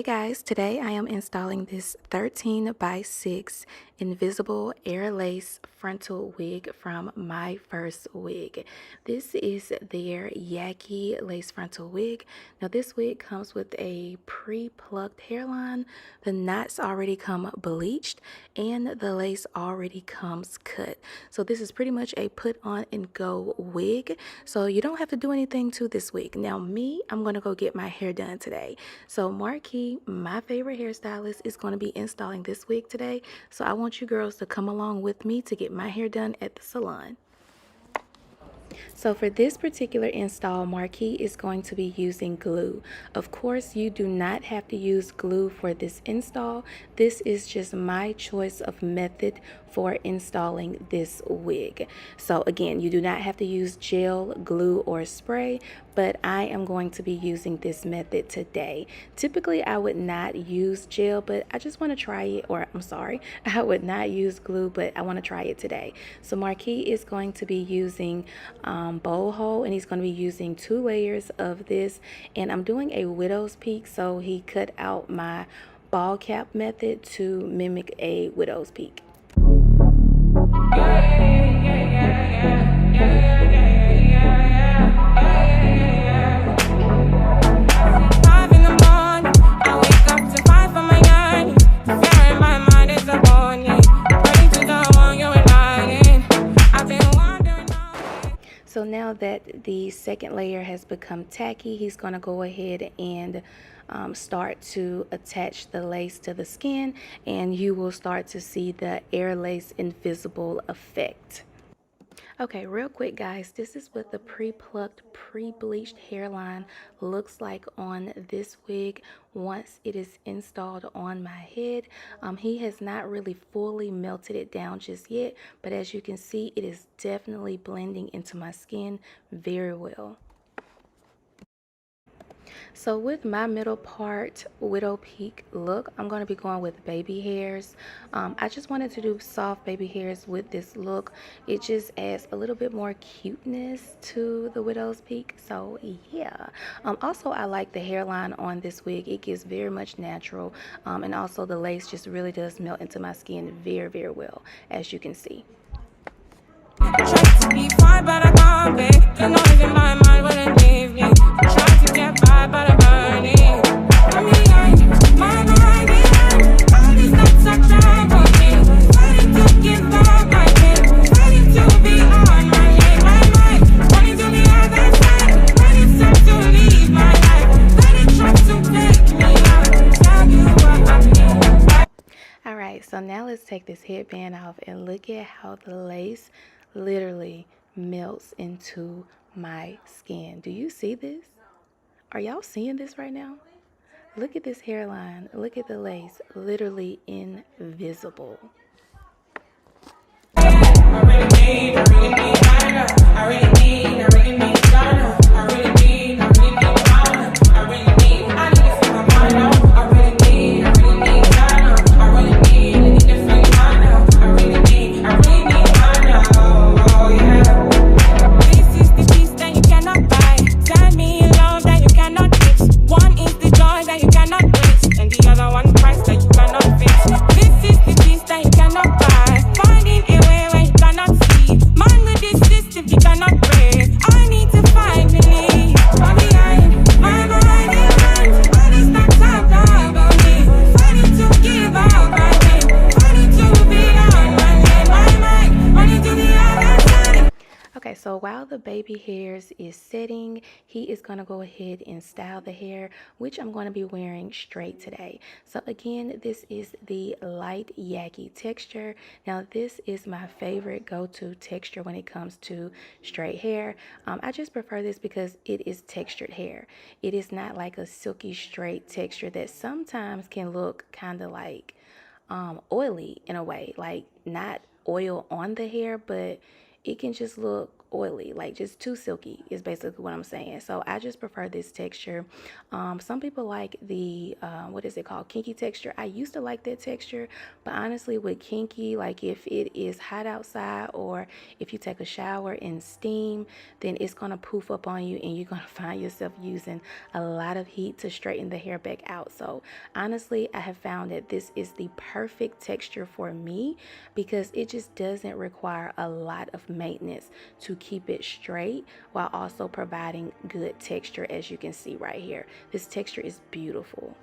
guys, today I am installing this 13x6 invisible air lace frontal wig from Myfirstwig. This is their Yaki lace frontal wig. Now this wig comes with a pre-plucked hairline. The knots already come bleached and the lace already comes cut. So this is pretty much a put on and go wig. So you don't have to do anything to this wig. Now I'm going to go get my hair done today. So Marquis, my favorite hairstylist, is going to be installing this wig today. So I want you girls to come along with me to get my hair done at the salon. So for this particular install, Marquis is going to be using glue. Of course, you do not have to use glue for this install. This is just my choice of method for installing this wig. So again, you do not have to use gel, glue, or spray, but I am going to be using this method today. Typically, I would not use gel, but I just want to try it, or I'm sorry, I would not use glue, but I want to try it today. So Marquis is going to be using bowl hole, and he's going to be using 2 layers of this, and I'm doing a widow's peak, so he cut out my ball cap method to mimic a widow's peak. So now that the second layer has become tacky, he's going to go ahead and start to attach the lace to the skin, and you will start to see the air lace invisible effect. Okay, real quick guys, this is what the pre-plucked, pre-bleached hairline looks like on this wig once it is installed on my head. He has not really fully melted it down just yet, but as you can see, it is definitely blending into my skin very well. So with my middle part widow peak look, I'm going to be going with baby hairs. I just wanted to do soft baby hairs with this look. It just adds a little bit more cuteness to the widow's peak. So yeah. Also, I like the hairline on this wig. It gives very much natural. And also the lace just really does melt into my skin very, very well, as you can see. Try to be fine, but I can't be. The noise in my mind wouldn't leave me. Try to get by, but I'm burning. I'm behind, my mind behind. All these nights are troubling. Ready to give up my head. Ready to be on my head, my mind. Wanting to the other side. When it's time to leave my life. Let it try to take me out. Tell you what I need. Alright, so now let's take this headband off and look at how the lace literally melts into my skin. Do you see this? Are y'all seeing this right now? Look at this hairline. Look at the lace. Literally invisible. So while the baby hairs is setting, he is going to go ahead and style the hair, which I'm going to be wearing straight today. So again, this is the light Yaki texture. Now this is my favorite go-to texture when it comes to straight hair. I just prefer this because it is textured hair. It is not like a silky straight texture that sometimes can look kind of like oily in a way, like not oil on the hair, but it can just look oily, like just too silky is basically what I'm saying. So I just prefer this texture. Some people like the what is it called, kinky texture. I used to like that texture, but honestly with kinky, like if it is hot outside or if you take a shower in steam, then it's gonna poof up on you and you're gonna find yourself using a lot of heat to straighten the hair back out. So honestly, I have found that this is the perfect texture for me because it just doesn't require a lot of maintenance to keep it straight while also providing good texture. As you can see right here, this texture is beautiful.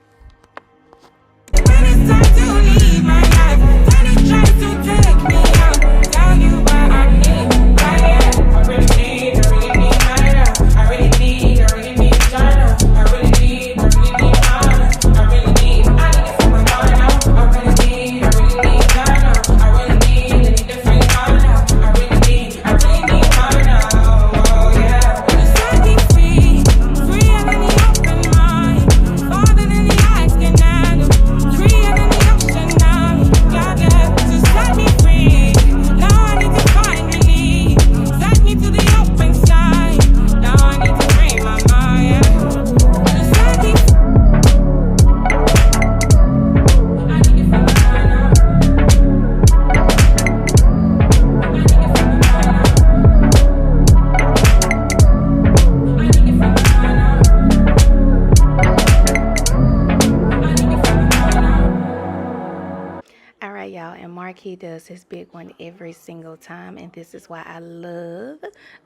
Y'all, and Marquis does his big one every single time, and this is why I love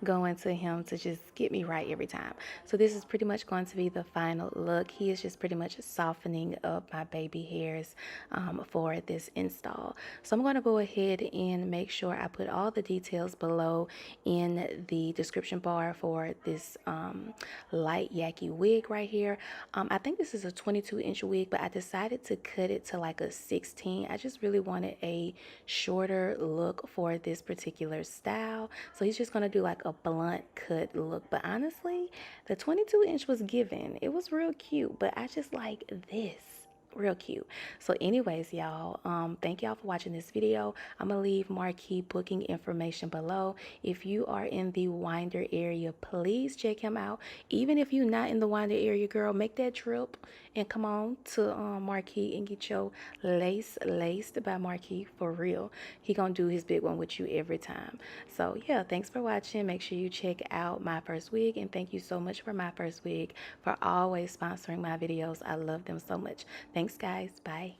going to him to just get me right every time. So this is pretty much going to be the final look. He is just pretty much softening up my baby hairs for this install. So I'm going to go ahead and make sure I put all the details below in the description bar for this light Yaki wig right here. I think this is a 22-inch wig, but I decided to cut it to like a 16. I just really wanted a shorter look for this particular style. So he's just going to do like a blunt cut look. But honestly, the 22-inch was given. It was real cute, but I just like this. Real cute. So anyways, y'all, thank y'all for watching this video. I'm gonna leave Marquis booking information below. If you are in the Winder area, please check him out. Even if you're not in the Winder area, girl, make that trip and come on to Marquis and get your lace laced by Marquis for real. He gonna do his big one with you every time. So yeah, thanks for watching. Make sure you check out Myfirstwig, and thank you so much for Myfirstwig for always sponsoring my videos. I love them so much. Thanks guys. Bye.